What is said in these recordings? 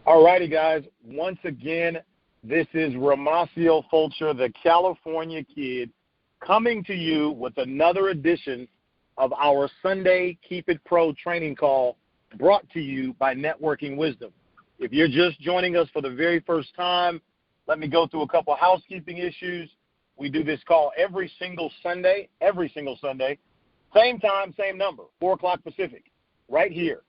All righty, guys. Once again, this is Romacio Fulcher, the California Kid, coming to you with another edition of our Sunday Keep It Pro training call brought to you by Networking Wisdom. If you're just joining us for the very first time, let me go through a couple housekeeping issues. We do this call every single Sunday, same time, same number, 4 o'clock Pacific, right here.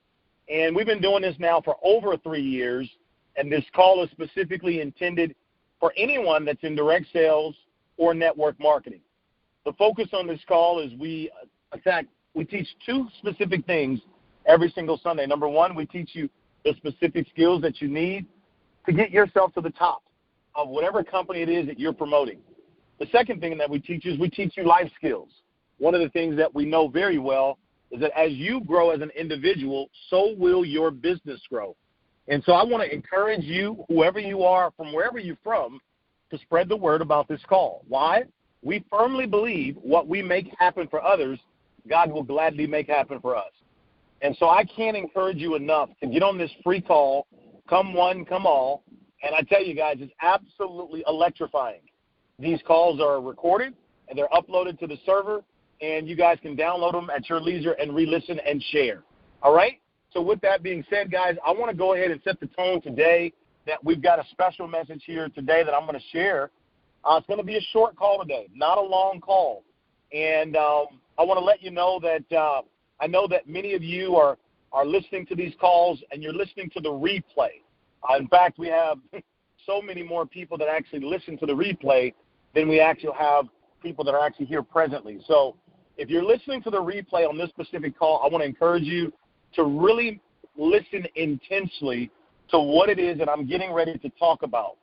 And we've been doing this now for over 3 years, and this call is specifically intended for anyone that's in direct sales or network marketing. The focus on this call is we teach two specific things every single Sunday. Number one, we teach you the specific skills that you need to get yourself to the top of whatever company it is that you're promoting. The second thing that we teach is we teach you life skills. One of the things that we know very well is that as you grow as an individual, so will your business grow. And so I want to encourage you, whoever you are, from wherever you're from, to spread the word about this call. Why? We firmly believe what we make happen for others, God will gladly make happen for us. And so I can't encourage you enough to get on this free call, come one, come all. And I tell you guys, it's absolutely electrifying. These calls are recorded, and they're uploaded to the server, and you guys can download them at your leisure and re-listen and share. All right? So with that being said, guys, I want to go ahead and set the tone today that we've got a special message here today that I'm going to share. It's going to be a short call today, not a long call. And I want to let you know that I know that many of you are listening to these calls, and you're listening to the replay. In fact, we have so many more people that actually listen to the replay than we actually have people that are actually here presently. So if you're listening to the replay on this specific call, I want to encourage you to really listen intensely to what it is that I'm getting ready to talk about.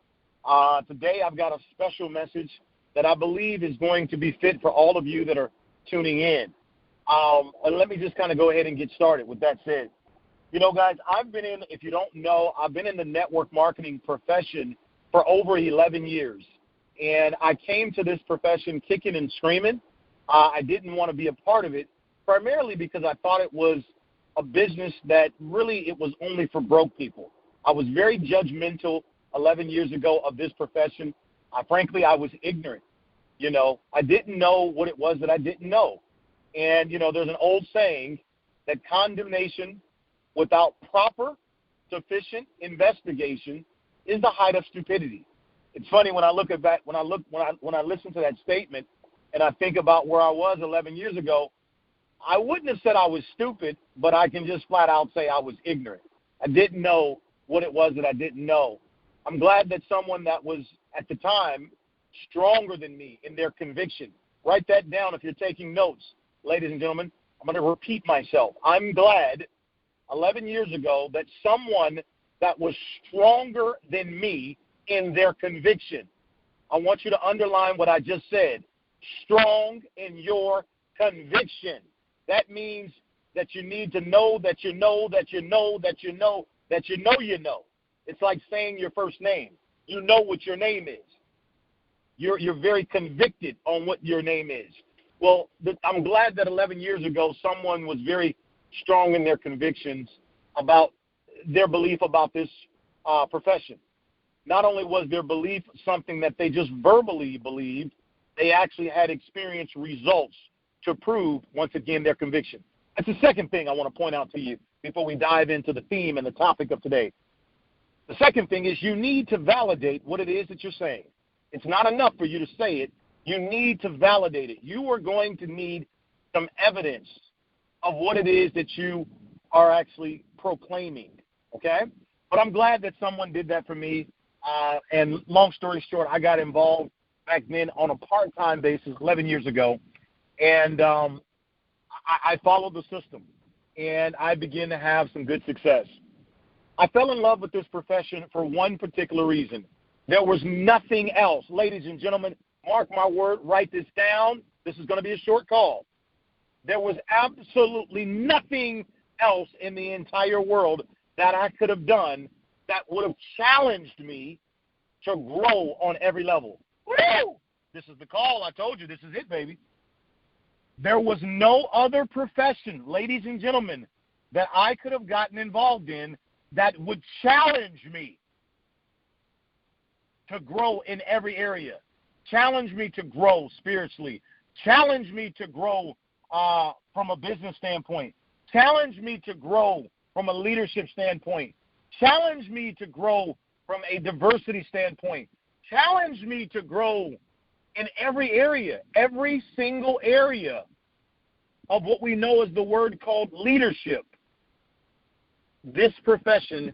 Today I've got a special message that I believe is going to be fit for all of you that are tuning in. And let me just kind of go ahead and get started with that said. You know, guys, if you don't know, I've been in the network marketing profession for over 11 years. And I came to this profession kicking and screaming. I didn't want to be a part of it, primarily because I thought it was a business that really it was only for broke people. I was very judgmental 11 years ago of this profession. Frankly, I was ignorant. You know, I didn't know what it was that I didn't know. And, you know, there's an old saying that condemnation without proper, sufficient investigation is the height of stupidity. It's funny when I look at that, when I listen to that statement and I think about where I was 11 years ago, I wouldn't have said I was stupid, but I can just flat out say I was ignorant. I didn't know what it was that I didn't know. I'm glad that someone that was at the time stronger than me in their conviction. Write that down if you're taking notes, ladies and gentlemen. I'm going to repeat myself. I'm glad 11 years ago that someone that was stronger than me in their conviction. I want you to underline what I just said. Strong in your conviction. That means that you need to know that you know that you know that you know that you know you know. It's like saying your first name. You know what your name is. You're very convicted on what your name is. Well, I'm glad that 11 years ago someone was very strong in their convictions about their belief about this profession. Not only was their belief something that they just verbally believed, they actually had experienced results to prove, once again, their conviction. That's the second thing I want to point out to you before we dive into the theme and the topic of today. The second thing is you need to validate what it is that you're saying. It's not enough for you to say it. You need to validate it. You are going to need some evidence of what it is that you are actually proclaiming, okay? But I'm glad that someone did that for me. And long story short, I got involved back then on a part-time basis 11 years ago. And I followed the system, and I began to have some good success. I fell in love with this profession for one particular reason. There was nothing else. Ladies and gentlemen, mark my word, write this down. This is going to be a short call. There was absolutely nothing else in the entire world that I could have done that would have challenged me to grow on every level. Woo! This is the call. I told you, this is it, baby. There was no other profession, ladies and gentlemen, that I could have gotten involved in that would challenge me to grow in every area, challenge me to grow spiritually, challenge me to grow from a business standpoint, challenge me to grow from a leadership standpoint, challenge me to grow from a diversity standpoint, challenge me to grow in every area, every single area of what we know as the word called leadership. This profession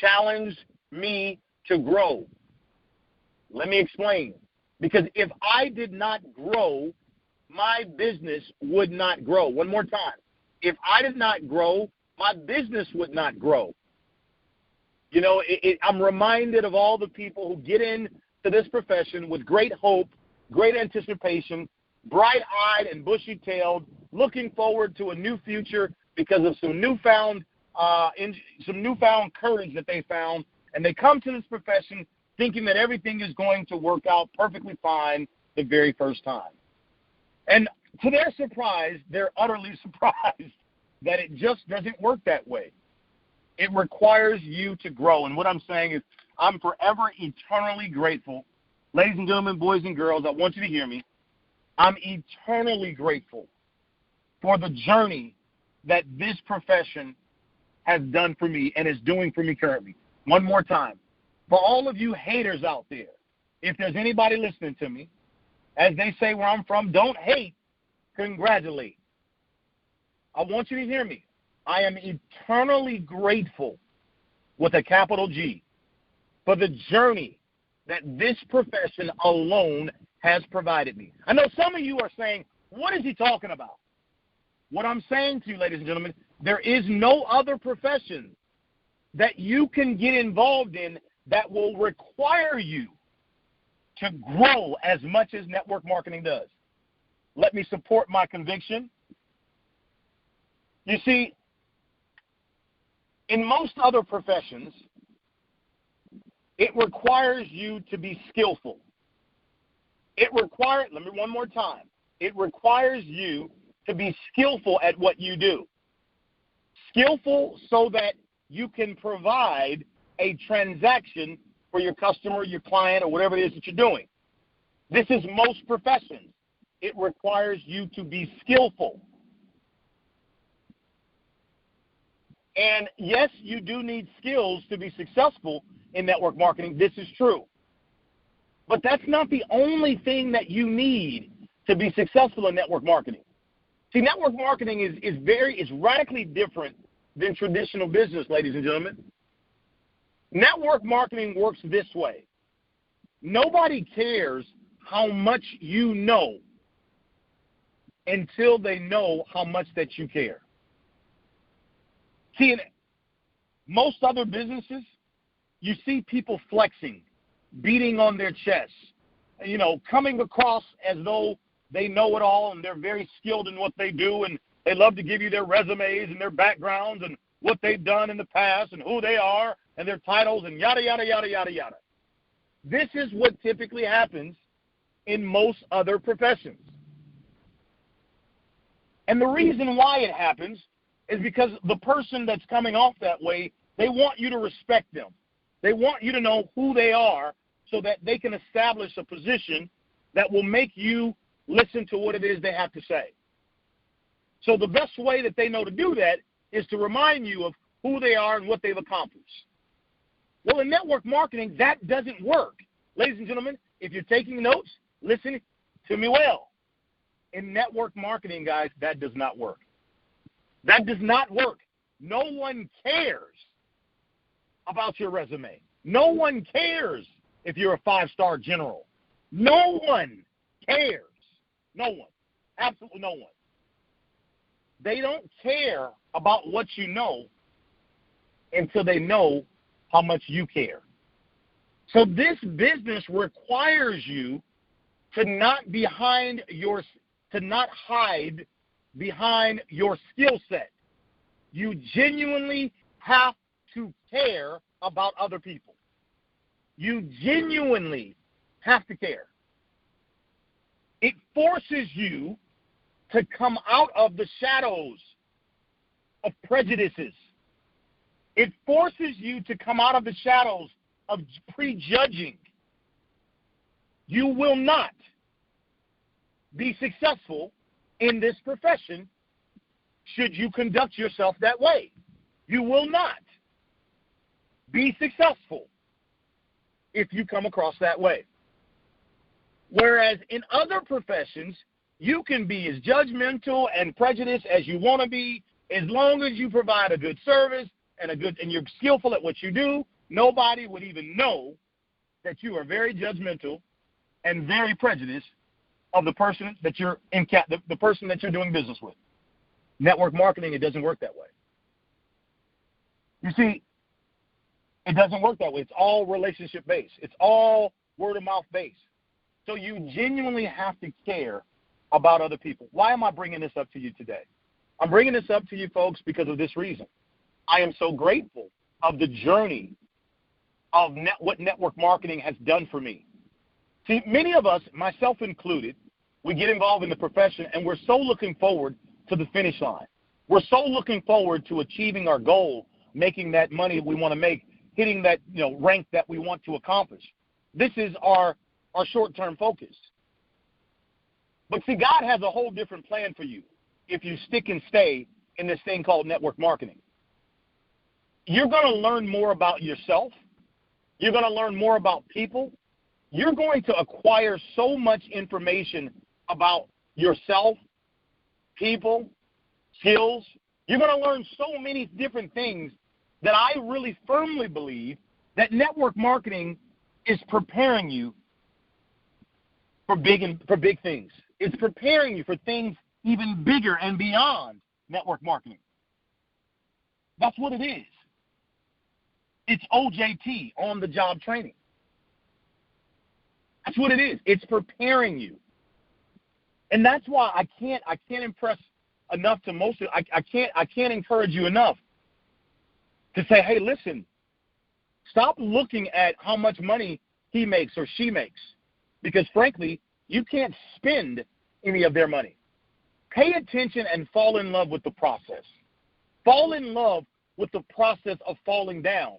challenged me to grow. Let me explain. Because if I did not grow, my business would not grow. One more time. If I did not grow, my business would not grow. You know, I'm reminded of all the people who get into this profession with great hope, great anticipation, bright-eyed and bushy-tailed, looking forward to a new future because of some newfound courage that they found, and they come to this profession thinking that everything is going to work out perfectly fine the very first time. And to their surprise, they're utterly surprised that it just doesn't work that way. It requires you to grow. And what I'm saying is I'm forever eternally grateful. Ladies and gentlemen, boys and girls, I want you to hear me. I'm eternally grateful for the journey that this profession has done for me and is doing for me currently. One more time. For all of you haters out there, if there's anybody listening to me, as they say where I'm from, don't hate, congratulate. I want you to hear me. I am eternally grateful, with a capital G, for the journey that this profession alone has provided me. I know some of you are saying, what is he talking about? What I'm saying to you, ladies and gentlemen, there is no other profession that you can get involved in that will require you to grow as much as network marketing does. Let me support my conviction. You see, in most other professions, it requires you to be skillful. Let me one more time. It requires you to be skillful at what you do. Skillful so that you can provide a transaction for your customer, your client, or whatever it is that you're doing. This is most professions. It requires you to be skillful. And yes, you do need skills to be successful in network marketing. This is true. But that's not the only thing that you need to be successful in network marketing. See, network marketing is radically different than traditional business, ladies and gentlemen. Network marketing works this way. Nobody cares how much you know until they know how much that you care. See, in most other businesses, you see people flexing, beating on their chests, you know, coming across as though they know it all and they're very skilled in what they do, and they love to give you their resumes and their backgrounds and what they've done in the past and who they are and their titles and yada, yada, yada, yada, yada. This is what typically happens in most other professions. And the reason why it happens is because the person that's coming off that way, they want you to respect them. They want you to know who they are so that they can establish a position that will make you listen to what it is they have to say. So the best way that they know to do that is to remind you of who they are and what they've accomplished. Well, in network marketing, that doesn't work. Ladies and gentlemen, if you're taking notes, listen to me well. In network marketing, guys, that does not work. That does not work. No one cares about your resume. No one cares if you're a 5-star general. No one cares. No one. Absolutely no one. They don't care about what you know until they know how much you care. So this business requires you to not hide behind your skill set. You genuinely have to care about other people. You genuinely have to care. It forces you to come out of the shadows of prejudices. It forces you to come out of the shadows of prejudging. You will not be successful in this profession should you conduct yourself that way. You will not be successful if you come across that way. Whereas in other professions, you can be as judgmental and prejudiced as you want to be, as long as you provide a good service and you're skillful at what you do. Nobody would even know that you are very judgmental and very prejudiced of the person that you're the person that you're doing business with. Network marketing, it doesn't work that way. You see, it doesn't work that way. It's all relationship based. It's all word of mouth based. So you genuinely have to care about other people. Why am I bringing this up to you today? I'm bringing this up to you folks because of this reason. I am so grateful of the journey of what network marketing has done for me. See, many of us, myself included, we get involved in the profession and we're so looking forward to the finish line. We're so looking forward to achieving our goal, making that money we want to make, hitting that rank that we want to accomplish. This is our short-term focus. But see, God has a whole different plan for you if you stick and stay in this thing called network marketing. You're going to learn more about yourself. You're going to learn more about people. You're going to acquire so much information about yourself, people, skills. You're going to learn so many different things that I really firmly believe that network marketing is preparing you for big things. It's preparing you for things even bigger and beyond network marketing. That's what it is. It's OJT, on-the-job training. That's what it is. It's preparing you. And that's why I can't impress enough to most of I can't encourage you enough to say, hey, listen, stop looking at how much money he makes or she makes. Because frankly, you can't spend any of their money. Pay attention and fall in love with the process. Fall in love with the process of falling down.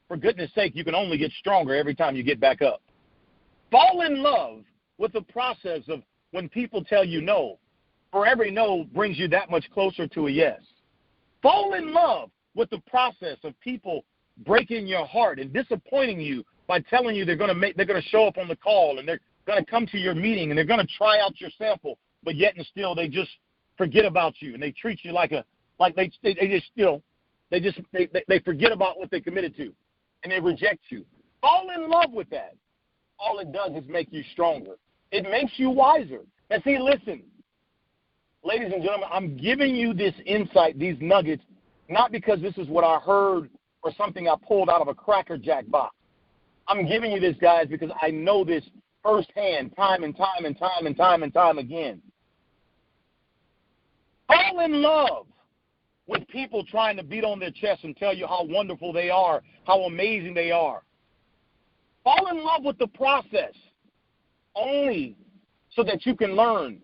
For goodness sake, you can only get stronger every time you get back up. Fall in love with the process of when people tell you no. For every no brings you that much closer to a yes. Fall in love with the process of people breaking your heart and disappointing you by telling you they're going to show up on the call and they're going to come to your meeting and they're going to try out your sample, but yet and still they just forget about you and they treat you they forget about what they committed to and they reject you. Fall in love with that. All it does is make you stronger. It makes you wiser. And see, listen, ladies and gentlemen, I'm giving you this insight, these nuggets, not because this is what I heard or something I pulled out of a Cracker Jack box. I'm giving you this, guys, because I know this firsthand time and time again. Fall in love with people trying to beat on their chest and tell you how wonderful they are, how amazing they are. Fall in love with the process only so that you can learn.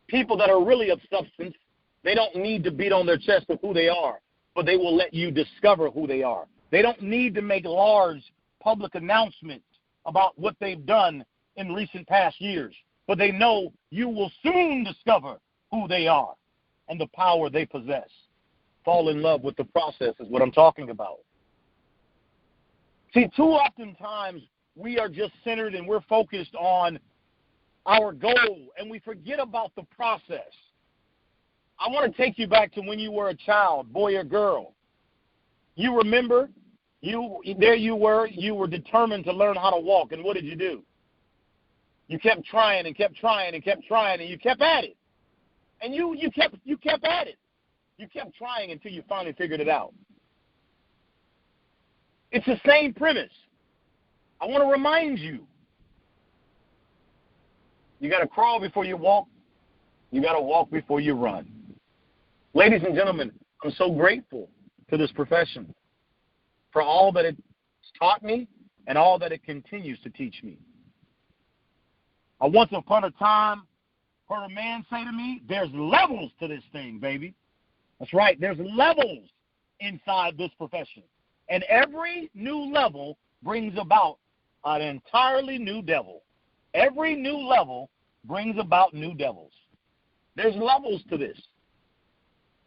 People that are really of substance, they don't need to beat on their chest of who they are, but they will let you discover who they are. They don't need to make large public announcements about what they've done in recent past years, but they know you will soon discover who they are and the power they possess. Fall in love with the process is what I'm talking about. See, too often times we are just centered and we're focused on our goal and we forget about the process. I want to take you back to when you were a child, boy or girl. You remember, you were determined to learn how to walk, and what did you do? You kept trying and kept trying and kept trying, and you kept at it. And you kept at it. You kept trying until you finally figured it out. It's the same premise. I want to remind you. You got to crawl before you walk. You got to walk before you run. Ladies and gentlemen, I'm so grateful to this profession for all that it's taught me and all that it continues to teach me. Once upon a time, heard a man say to me, there's levels to this thing, baby. That's right. There's levels inside this profession. And every new level brings about an entirely new devil. Every new level brings about new devils. There's levels to this.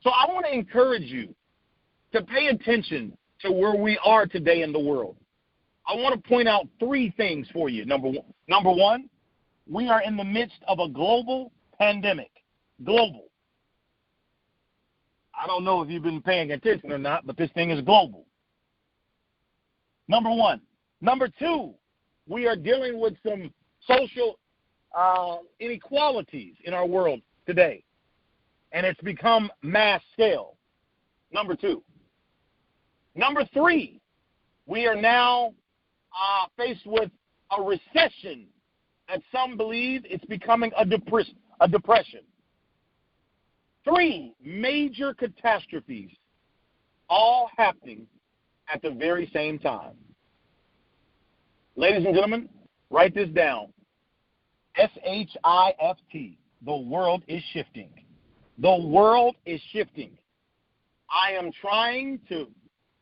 So I want to encourage you to pay attention to where we are today in the world. I want to point out three things for you. Number one, we are in the midst of a global pandemic. Global. I don't know if you've been paying attention or not, but this thing is global. Number one. Number two, we are dealing with some social inequalities in our world today, and it's become mass scale. Number two. Number three, we are now faced with a recession that some believe it's becoming a depression. Three major catastrophes all happening at the very same time. Ladies and gentlemen, write this down. SHIFT. The world is shifting. The world is shifting. I am trying to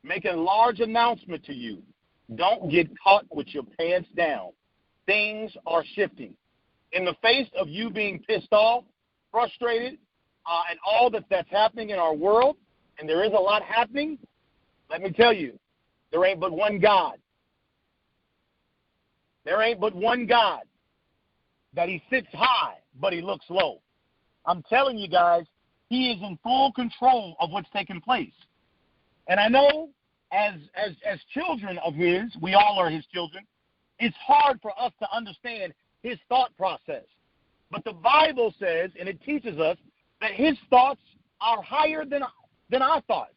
make a large announcement to you. Don't get caught with your pants down. Things are shifting. In the face of you being pissed off, frustrated, and all that's happening in our world, and there is a lot happening, let me tell you, there ain't but one God. There ain't but one God. That he sits high, but he looks low. I'm telling you guys, he is in full control of what's taking place. And I know as children of his, we all are his children, it's hard for us to understand his thought process. But the Bible says, and it teaches us, that his thoughts are higher than our thoughts.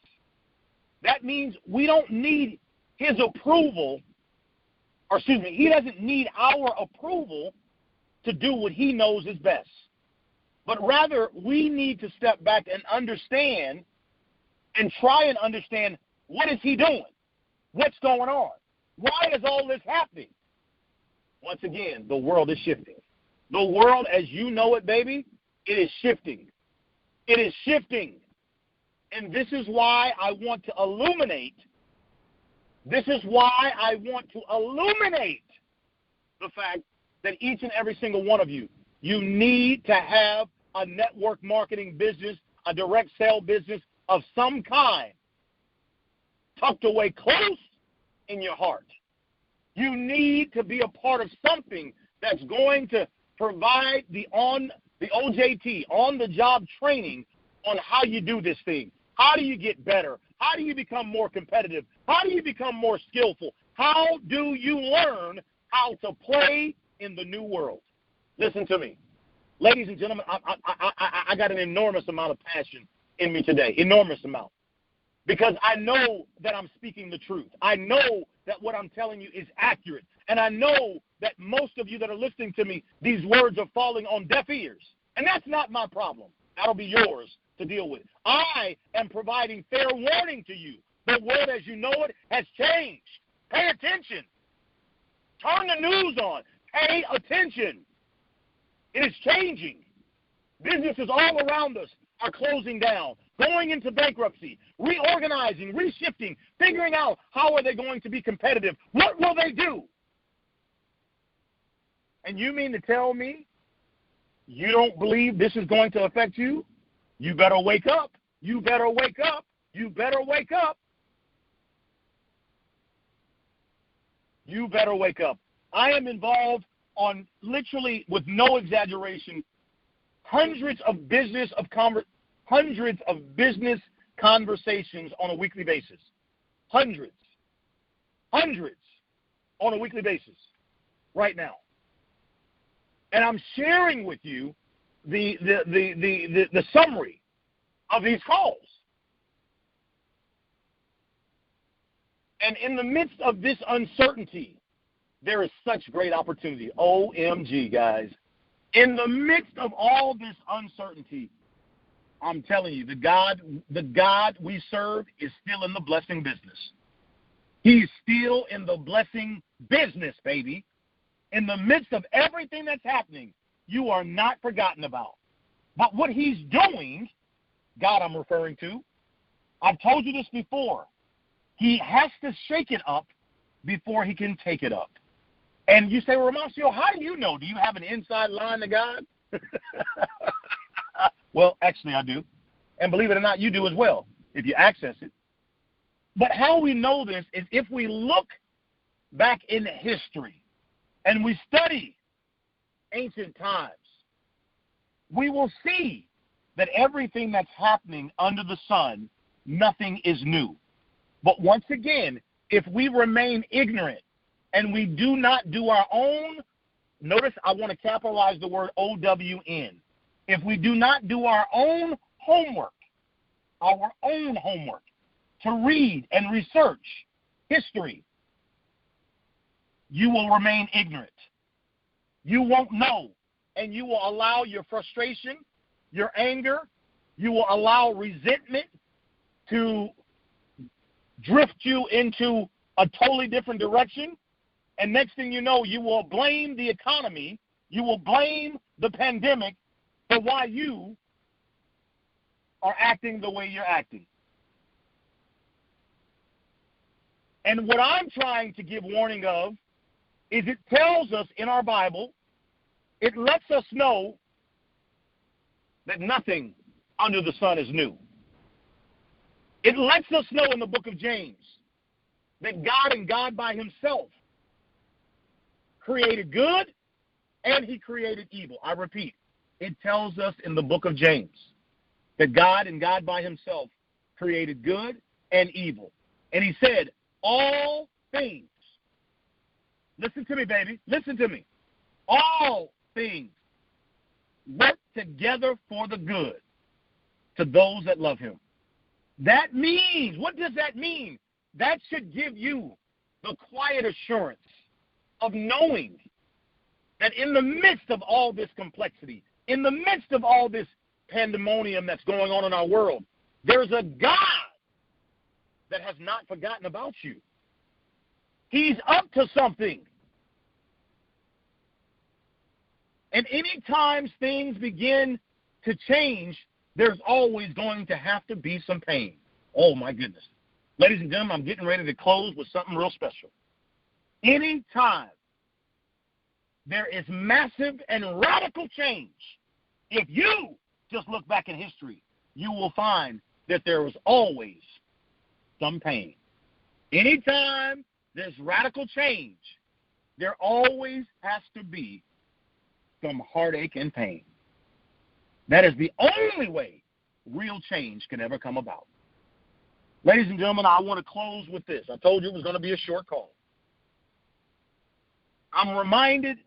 That means we don't need his approval, or excuse me, he doesn't need our approval to do what he knows is best. But rather, we need to step back and understand and try and understand, what is he doing? What's going on? Why is all this happening? Once again, the world is shifting. The world as you know it, baby, it is shifting. It is shifting. And this is why I want to illuminate. This is why I want to illuminate the fact that each and every single one of you, you need to have a network marketing business, a direct sale business of some kind tucked away close in your heart. You need to be a part of something that's going to provide the OJT, on-the-job training on how you do this thing. How do you get better? How do you become more competitive? How do you become more skillful? How do you learn how to play in the new world? Listen to me. Ladies and gentlemen, I got an enormous amount of passion in me today, enormous amount, because I know that I'm speaking the truth. I know that what I'm telling you is accurate, and I know that most of you that are listening to me, these words are falling on deaf ears, and that's not my problem. That'll be yours to deal with. I am providing fair warning to you. The world as you know it has changed. Pay attention. Turn the news on. Pay attention. It is changing. Businesses all around us are closing down, going into bankruptcy, reorganizing, reshifting, figuring out how are they going to be competitive. What will they do? And you mean to tell me you don't believe this is going to affect you? You better wake up. You better wake up. You better wake up. You better wake up. I am involved on literally, with no exaggeration, hundreds of business conversations on a weekly basis. Hundreds on a weekly basis right now. And I'm sharing with you the summary of these calls. And in the midst of this uncertainty, there is such great opportunity. OMG, guys. In the midst of all this uncertainty, I'm telling you, the God we serve is still in the blessing business. He's still in the blessing business, baby. In the midst of everything that's happening, you are not forgotten about. But what he's doing, God I'm referring to, I've told you this before. He has to shake it up before he can take it up. And you say, well, Romacio, how do you know? Do you have an inside line to God? Well, actually, I do. And believe it or not, you do as well, if you access it. But how we know this is if we look back in history and we study ancient times, we will see that everything that's happening under the sun, nothing is new. But once again, if we remain ignorant and we do not do our own, notice I want to capitalize the word OWN. If we do not do our own homework to read and research history, you will remain ignorant. You won't know, and you will allow your frustration, your anger, you will allow resentment to drift you into a totally different direction. And next thing you know, you will blame the economy, you will blame the pandemic for why you are acting the way you're acting. And what I'm trying to give warning of is it tells us in our Bible, it lets us know that nothing under the sun is new. It lets us know in the book of James that God and God by himself created good and he created evil. I repeat, it tells us in the book of James that God and God by himself created good and evil. And he said, all things, listen to me, baby, listen to me, all things work together for the good to those that love him. That means, what does that mean? That should give you the quiet assurance of knowing that in the midst of all this complexity, in the midst of all this pandemonium that's going on in our world, there's a God that has not forgotten about you. He's up to something. And anytime things begin to change, there's always going to have to be some pain. Oh, my goodness. Ladies and gentlemen, I'm getting ready to close with something real special. Anytime there is massive and radical change, if you just look back in history, you will find that there was always some pain. Anytime there's radical change, there always has to be some heartache and pain. That is the only way real change can ever come about. Ladies and gentlemen, I want to close with this. I told you it was going to be a short call. I'm reminded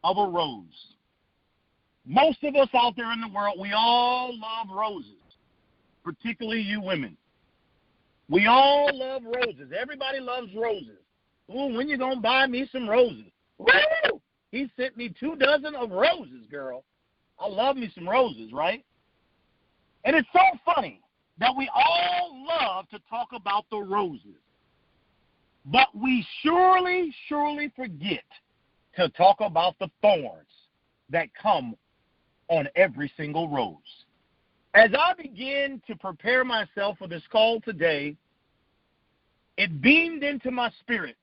of a rose. Most of us out there in the world, we all love roses, particularly you women. We all love roses. Everybody loves roses. Ooh, when you going to buy me some roses? Woo! He sent me 2 dozen of roses, girl. I love me some roses, right? And it's so funny that we all love to talk about the roses. But we surely forget to talk about the thorns that come on every single rose. As I begin to prepare myself for this call today, it beamed into my spirit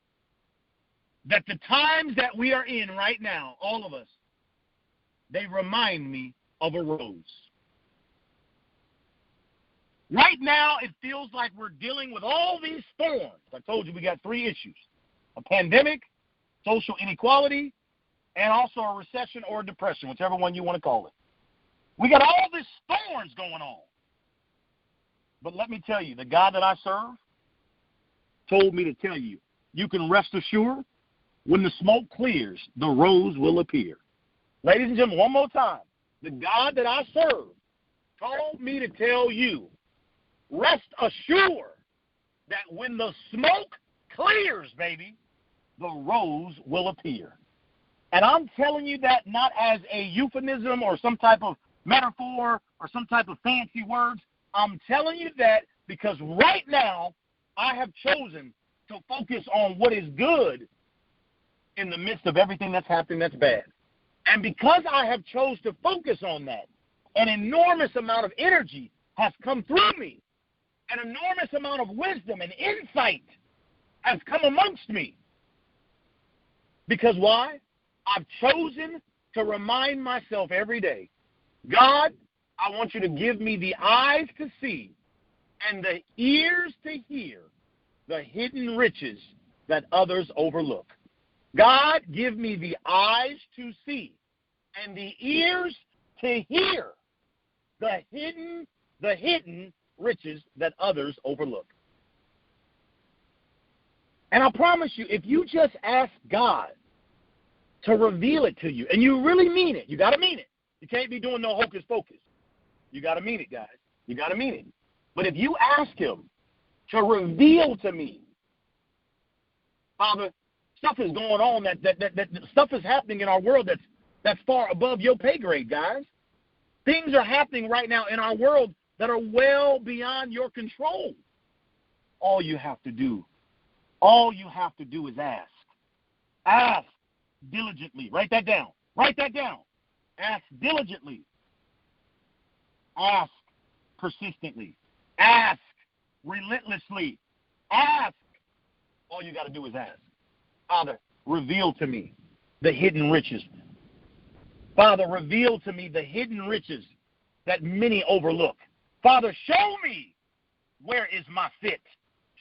that the times that we are in right now, all of us, they remind me of a rose. Right now, it feels like we're dealing with all these thorns. I told you we got 3 issues: a pandemic, social inequality, and also a recession or a depression, whichever one you want to call it. We got all these thorns going on. But let me tell you, the God that I serve told me to tell you, you can rest assured, when the smoke clears, the rose will appear. Ladies and gentlemen, one more time. The God that I serve told me to tell you, rest assured that when the smoke clears, baby, the rose will appear. And I'm telling you that not as a euphemism or some type of metaphor or some type of fancy words. I'm telling you that because right now I have chosen to focus on what is good in the midst of everything that's happening that's bad. And because I have chose to focus on that, an enormous amount of energy has come through me. An enormous amount of wisdom and insight has come amongst me. Because why? I've chosen to remind myself every day, God, I want you to give me the eyes to see and the ears to hear the hidden riches that others overlook. God, give me the eyes to see and the ears to hear the hidden riches that others overlook. And I promise you, if you just ask God to reveal it to you, and you really mean it, you got to mean it. You can't be doing no hocus pocus. You got to mean it, guys. You got to mean it. But if you ask him to reveal to me, Father, stuff is going on, that stuff is happening in our world that's far above your pay grade, guys. Things are happening right now in our world that are well beyond your control. All you have to do is ask. Ask diligently. Write that down. Write that down. Ask diligently. Ask persistently. Ask relentlessly. Ask. All you got to do is ask. Father, reveal to me the hidden riches. Father, reveal to me the hidden riches that many overlook. Father, show me where is my fit.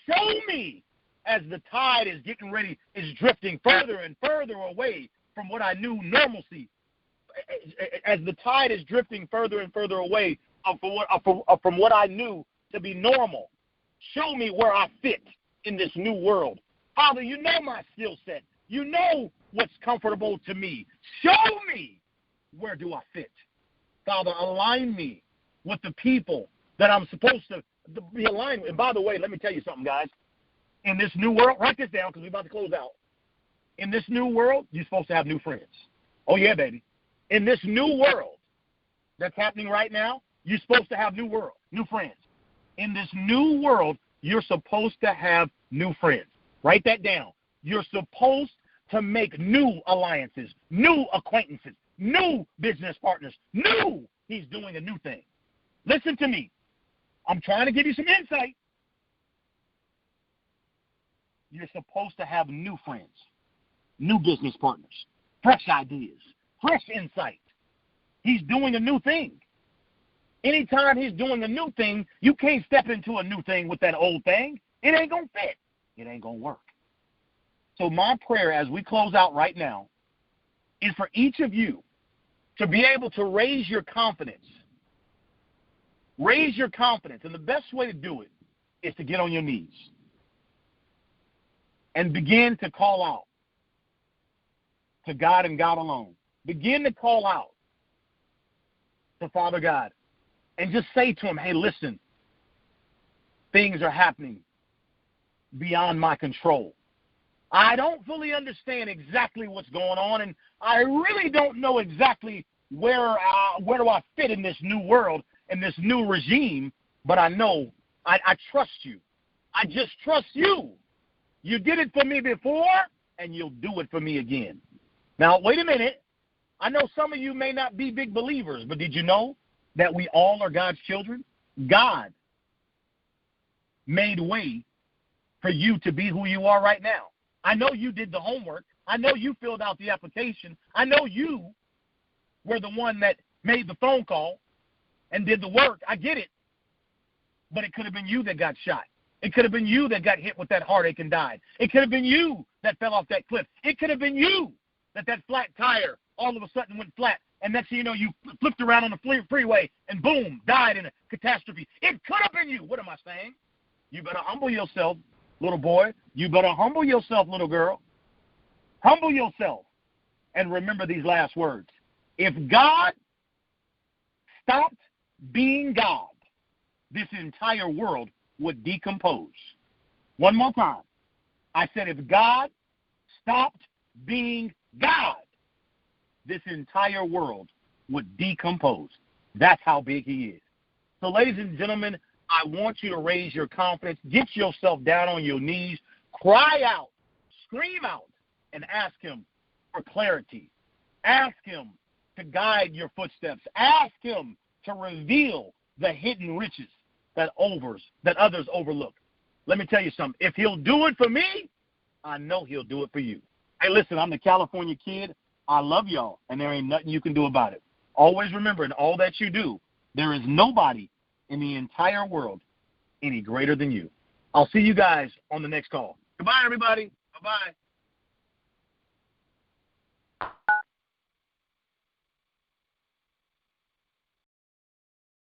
Show me as the tide is getting ready, is drifting further and further away from what I knew normalcy. As the tide is drifting further and further away from what I knew to be normal. Show me where I fit in this new world. Father, you know my skill set. You know what's comfortable to me. Show me where do I fit. Father, align me with the people that I'm supposed to be aligned with. And by the way, let me tell you something, guys. In this new world, write this down because we're about to close out. In this new world, you're supposed to have new friends. Oh, yeah, baby. In this new world that's happening right now, you're supposed to have new friends. In this new world, you're supposed to have new friends. Write that down. You're supposed to make new alliances, new acquaintances, new business partners. New. He's doing a new thing. Listen to me. I'm trying to give you some insight. You're supposed to have new friends, new business partners, fresh ideas, fresh insight. He's doing a new thing. Anytime he's doing a new thing, you can't step into a new thing with that old thing. It ain't going to fit. It ain't going to work. So my prayer as we close out right now is for each of you to be able to raise your confidence. Raise your confidence. And the best way to do it is to get on your knees and begin to call out to God and God alone. Begin to call out to Father God and just say to him, hey, listen, things are happening beyond my control. I don't fully understand exactly what's going on, and I really don't know exactly where do I fit in this new world and this new regime, but I know I trust you. I just trust you. You did it for me before, and you'll do it for me again. Now, wait a minute. I know some of you may not be big believers, but did you know that we all are God's children? God made way for you to be who you are right now. I know you did the homework. I know you filled out the application. I know you were the one that made the phone call and did the work. I get it. But it could have been you that got shot. It could have been you that got hit with that heartache and died. It could have been you that fell off that cliff. It could have been you that flat tire all of a sudden went flat. And next thing you know, you flipped around on the freeway and boom, died in a catastrophe. It could have been you. What am I saying? You better humble yourself, little boy. You better humble yourself, little girl. Humble yourself. And remember these last words. If God stopped being God, this entire world would decompose. One more time. I said if God stopped being God, this entire world would decompose. That's how big he is. So, ladies and gentlemen, I want you to raise your confidence. Get yourself down on your knees. Cry out. Scream out. And ask him for clarity. Ask him to guide your footsteps. Ask him to reveal the hidden riches that others overlook. Let me tell you something. If he'll do it for me, I know he'll do it for you. Hey, listen, I'm the California Kid. I love y'all, and there ain't nothing you can do about it. Always remember, in all that you do, there is nobody in the entire world any greater than you. I'll see you guys on the next call. Goodbye, everybody. Bye-bye.